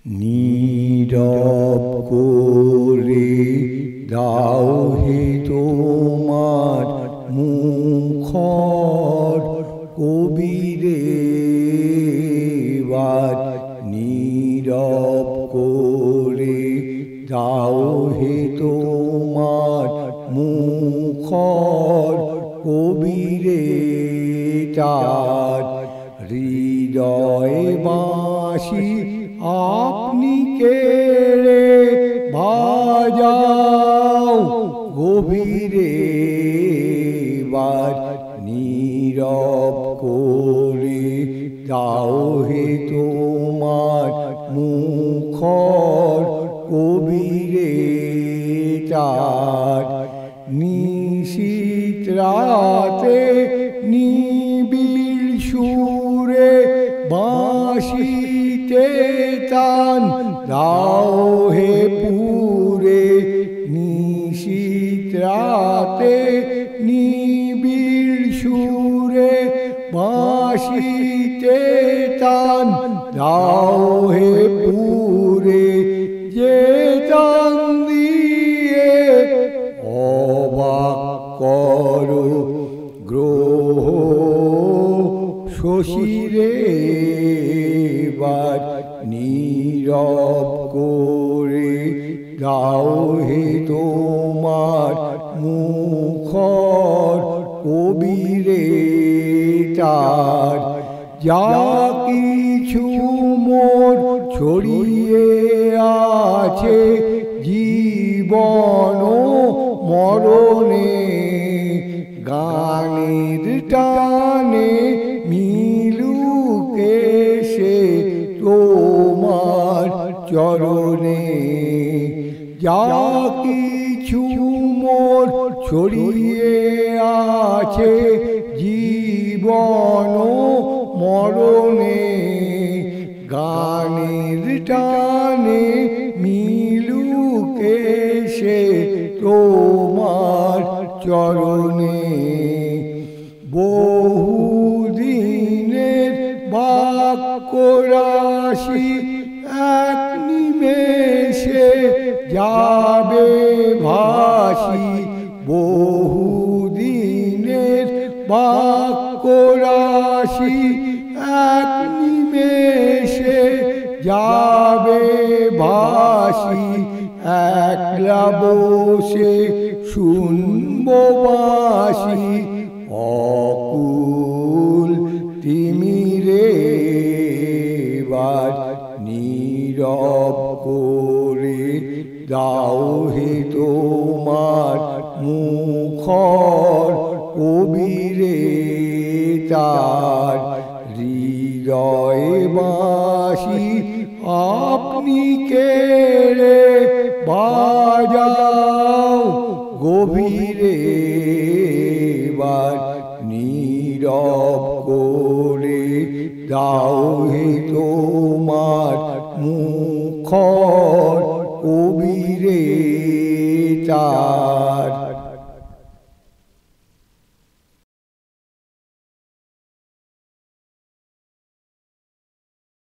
নীরব করে দাও হে তোমার মুখর কবিরে বার, নীরব করে দাও হে তোমার মুখর কবিরে তার, হৃদয়ে বাঁশি আপনি কেড়ে বাজাও গভীরে বার, নীরব করে দাও হে তোমার মুখর কবিরে তার, নিশীত রাতে নিবিড় সুরে বাঁশিতে তান দাও হে পুরে, নিশীত রাতে নিবিড় সুরে বাঁশিতে তান দাও হে পুরে, যে তান দিয়ে অবাক করো গ্রহ শশীরে বার, নীরব করে দাও হে তোমার মুখর কবিরে তার, যা কিছু মোর ছড়িয়ে আছে জীবন মরণে, গানের টানে মিলুকে সে তোমার চরণে, যা কিছু মোর ছড়িয়ে আছে জীবন মরণে, গানের টানে মিলুকে সে তোমার চরণে, বহুদিনের বাক্য রাশি এক নিমেষে যাবে ভাসি, বহুদিনের বাক্য রাশি এক নিমেষে যাবে ভাসি, একলা বসে শুনব বাঁশি অকুল তিমিরে বার, নীরব করে দাও হে তোমার মুখর কবিরে তার, হৃদয়ে বাঁশি আপনি কেড়ে বাজাও গভীরে বার, নীরব করে দাও হে তোমার মুখর কবিরে তার।